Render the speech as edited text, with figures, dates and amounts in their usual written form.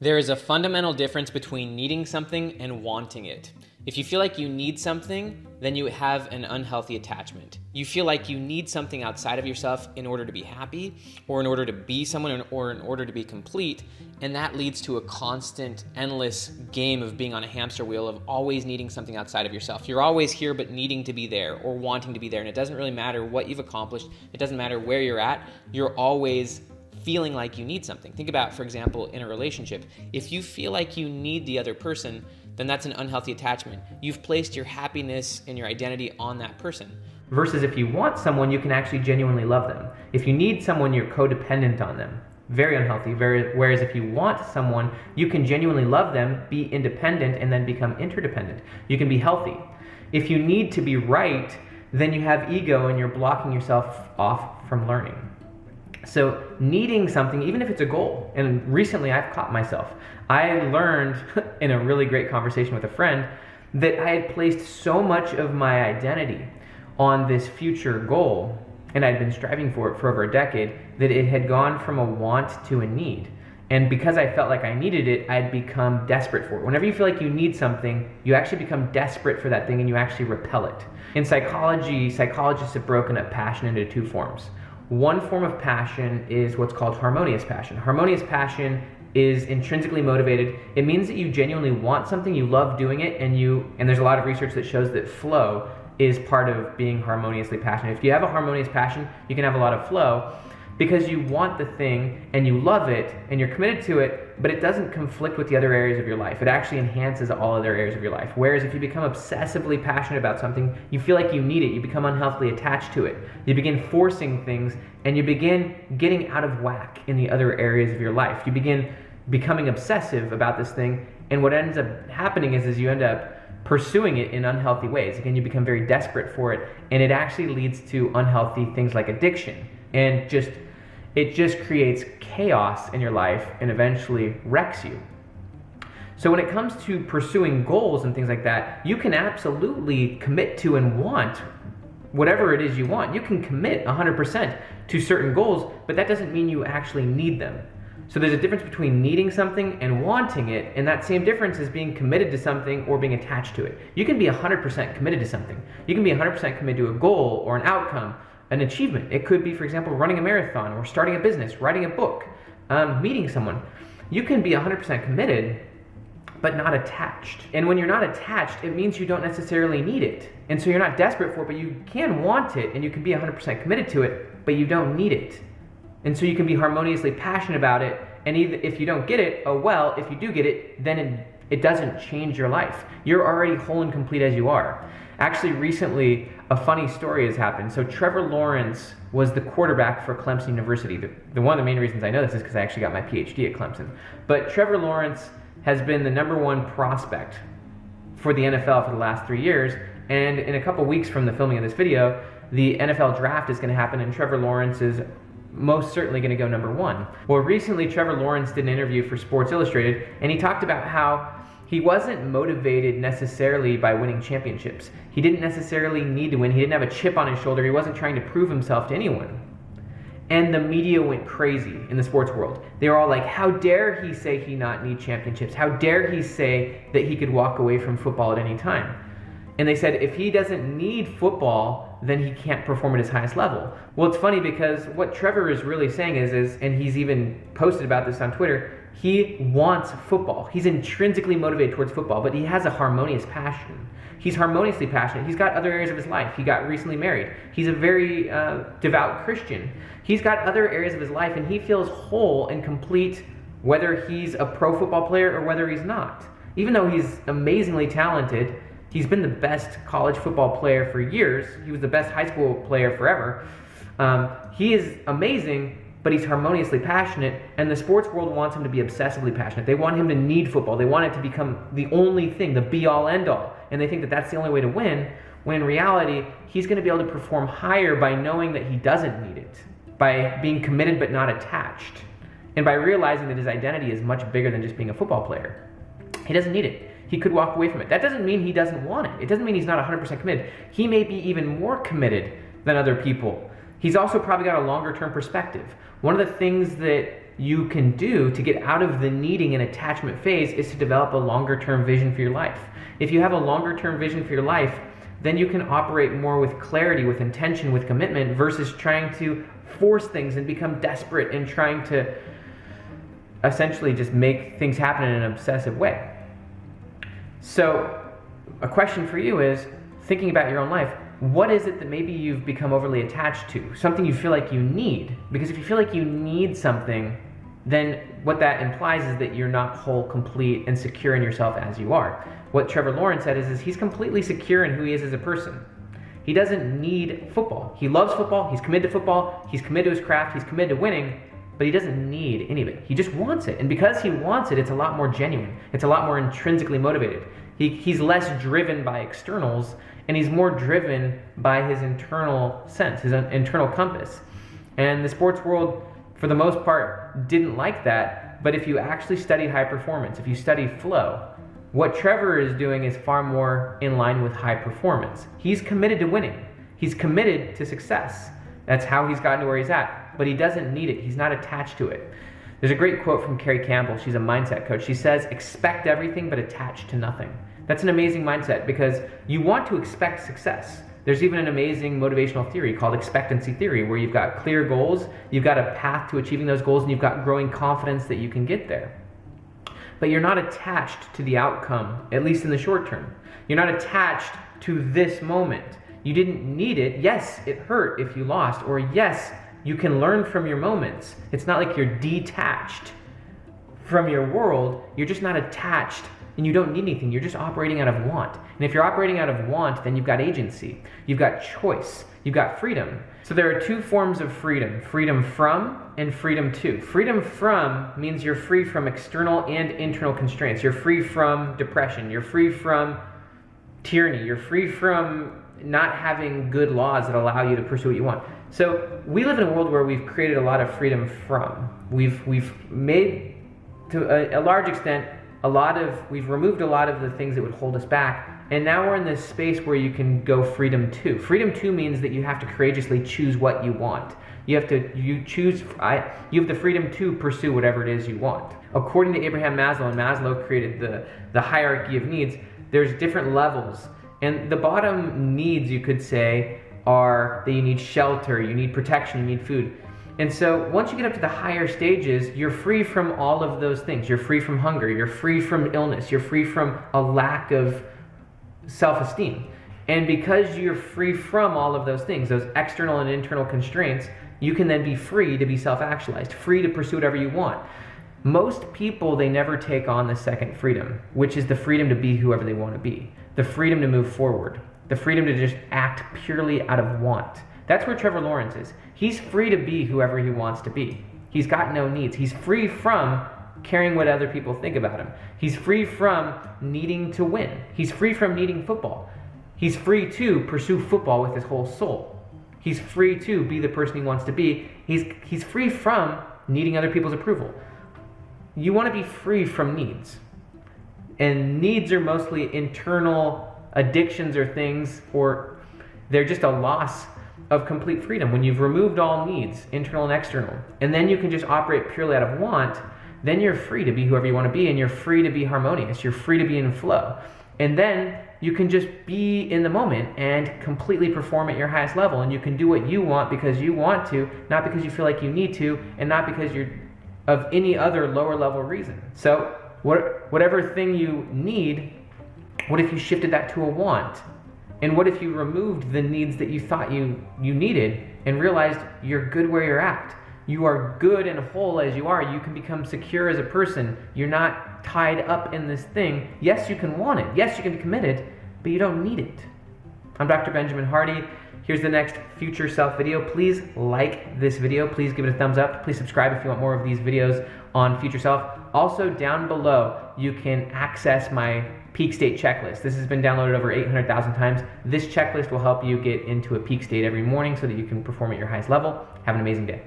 There is a fundamental difference between needing something and wanting it. If you feel like you need something, then you have an unhealthy attachment. You feel like you need something outside of yourself in order to be happy, or in order to be someone, or in order to be complete, and that leads to a constant, endless game of being on a hamster wheel of always needing something outside of yourself. You're always here but needing to be there or wanting to be there, and it doesn't really matter what you've accomplished, it doesn't matter where you're at, you're always feeling like you need something. Think about, for example, in a relationship. If you feel like you need the other person, then that's an unhealthy attachment. You've placed your happiness and your identity on that person. Versus if you want someone, you can actually genuinely love them. If you need someone, you're codependent on them. Very unhealthy. Whereas if you want someone, you can genuinely love them, be independent, and then become interdependent. You can be healthy. If you need to be right, then you have ego and you're blocking yourself off from learning. So needing something, even if it's a goal, and recently I've caught myself. I learned in a really great conversation with a friend that I had placed so much of my identity on this future goal, and I'd been striving for it for over a decade, that it had gone from a want to a need. And because I felt like I needed it, I'd become desperate for it. Whenever you feel like you need something, you actually become desperate for that thing and you actually repel it. In psychology, psychologists have broken up passion into two forms. One form of passion is what's called harmonious passion. Harmonious passion is intrinsically motivated. It means that you genuinely want something, you love doing it, and there's a lot of research that shows that flow is part of being harmoniously passionate. If you have a harmonious passion, you can have a lot of flow because you want the thing and you love it and you're committed to it, but it doesn't conflict with the other areas of your life. It actually enhances all other areas of your life. Whereas if you become obsessively passionate about something, you feel like you need it, you become unhealthily attached to it. You begin forcing things and you begin getting out of whack in the other areas of your life. You begin becoming obsessive about this thing, and what ends up happening is you end up pursuing it in unhealthy ways. Again, you become very desperate for it, and it actually leads to unhealthy things like addiction, and it just creates chaos in your life and eventually wrecks you. So when it comes to pursuing goals and things like that, you can absolutely commit to and want whatever it is you want. You can commit 100% to certain goals, but that doesn't mean you actually need them. So there's a difference between needing something and wanting it, and that same difference is being committed to something or being attached to it. You can be 100% committed to something. You can be 100% committed to a goal or an outcome, an achievement. It could be, for example, running a marathon or starting a business, writing a book, meeting someone. You can be 100% committed, but not attached. And when you're not attached, it means you don't necessarily need it. And so you're not desperate for it, but you can want it, and you can be 100% committed to it, but you don't need it. And so you can be harmoniously passionate about it, and if you don't get it, oh well. If you do get it, then it doesn't change your life. You're already whole and complete as you are. Actually, recently, a funny story has happened. So Trevor Lawrence was the quarterback for Clemson University. One of the main reasons I know this is because I actually got my PhD at Clemson. But Trevor Lawrence has been the #1 prospect for the NFL for the last 3 years, and in a couple weeks from the filming of this video, the NFL draft is going to happen, and Trevor Lawrence is most certainly going to go #1. Well, recently Trevor Lawrence did an interview for Sports Illustrated, and he talked about how he wasn't motivated necessarily by winning championships. He didn't necessarily need to win. He didn't have a chip on his shoulder. He wasn't trying to prove himself to anyone. And the media went crazy in the sports world. They were all like, how dare he say he not need championships? How dare he say that he could walk away from football at any time? And they said if he doesn't need football, then he can't perform at his highest level. Well, it's funny because what Trevor is really saying is, and he's even posted about this on Twitter, he wants football. He's intrinsically motivated towards football, but he has a harmonious passion. He's harmoniously passionate. He's got other areas of his life. He got recently married. He's a very devout Christian. He's got other areas of his life, and he feels whole and complete whether he's a pro football player or whether he's not. Even though he's amazingly talented, he's been the best college football player for years. He was the best high school player forever. He is amazing, but he's harmoniously passionate, and the sports world wants him to be obsessively passionate. They want him to need football. They want it to become the only thing, the be-all, end-all, and they think that that's the only way to win, when in reality, he's going to be able to perform higher by knowing that he doesn't need it, by being committed but not attached, and by realizing that his identity is much bigger than just being a football player. He doesn't need it. He could walk away from it. That doesn't mean he doesn't want it. It doesn't mean he's not 100% committed. He may be even more committed than other people. He's also probably got a longer term perspective. One of the things that you can do to get out of the needing and attachment phase is to develop a longer term vision for your life. If you have a longer term vision for your life, then you can operate more with clarity, with intention, with commitment, versus trying to force things and become desperate and trying to essentially just make things happen in an obsessive way. So a question for you is, thinking about your own life, what is it that maybe you've become overly attached to? Something you feel like you need. Because if you feel like you need something, then what that implies is that you're not whole, complete, and secure in yourself as you are. What Trevor Lawrence said is he's completely secure in who he is as a person. He doesn't need football. He loves football, he's committed to football, he's committed to his craft, he's committed to winning, but he doesn't need any of it. He just wants it. And because he wants it, it's a lot more genuine. It's a lot more intrinsically motivated. He's less driven by externals, and he's more driven by his internal sense, his internal compass. And the sports world, for the most part, didn't like that. But if you actually study high performance, if you study flow, what Trevor is doing is far more in line with high performance. He's committed to winning. He's committed to success. That's how he's gotten to where he's at. But he doesn't need it. He's not attached to it. There's a great quote from Carrie Campbell. She's a mindset coach. She says, "Expect everything but attach to nothing." That's an amazing mindset because you want to expect success. There's even an amazing motivational theory called expectancy theory, where you've got clear goals, you've got a path to achieving those goals, and you've got growing confidence that you can get there. But you're not attached to the outcome, at least in the short term. You're not attached to this moment. You didn't need it. Yes, it hurt if you lost, or yes, you can learn from your moments. It's not like you're detached from your world. You're just not attached, and you don't need anything. You're just operating out of want. And if you're operating out of want, then you've got agency, you've got choice, you've got freedom. So there are two forms of freedom: freedom from and freedom to. Freedom from means you're free from external and internal constraints. You're free from depression. You're free from tyranny. You're free from not having good laws that allow you to pursue what you want. So we live in a world where we've created a lot of freedom from. We've made, to a large extent, we've removed a lot of the things that would hold us back, and now we're in this space where you can go freedom to. Freedom to means that you have to courageously choose what you want. You have the freedom to pursue whatever it is you want. According to Abraham Maslow, and Maslow created the hierarchy of needs, there's different levels. And the bottom needs, you could say, are that you need shelter, you need protection, you need food. And so once you get up to the higher stages, you're free from all of those things. You're free from hunger, you're free from illness, you're free from a lack of self-esteem. And because you're free from all of those things, those external and internal constraints, you can then be free to be self-actualized, free to pursue whatever you want. Most people, they never take on the second freedom, which is the freedom to be whoever they want to be, the freedom to move forward, the freedom to just act purely out of want. That's where Trevor Lawrence is. He's free to be whoever he wants to be. He's got no needs. He's free from caring what other people think about him. He's free from needing to win. He's free from needing football. He's free to pursue football with his whole soul. He's free to be the person he wants to be. He's free from needing other people's approval. You want to be free from needs. And needs are mostly internal addictions or things, or they're just a loss of complete freedom. When you've removed all needs, internal and external, and then you can just operate purely out of want, then you're free to be whoever you want to be, and you're free to be harmonious. You're free to be in flow. And then you can just be in the moment and completely perform at your highest level, and you can do what you want because you want to, not because you feel like you need to, and not because you're of any other lower level reason. So whatever thing you need, what if you shifted that to a want? And what if you removed the needs that you thought you needed and realized you're good where you're at? You are good and whole as you are. You can become secure as a person. You're not tied up in this thing. Yes, you can want it. Yes, you can be committed, but you don't need it. I'm Dr. Benjamin Hardy. Here's the next Future Self video. Please like this video. Please give it a thumbs up. Please subscribe if you want more of these videos on Future Self. Also, down below, you can access my peak state checklist. This has been downloaded over 800,000 times. This checklist will help you get into a peak state every morning so that you can perform at your highest level. Have an amazing day.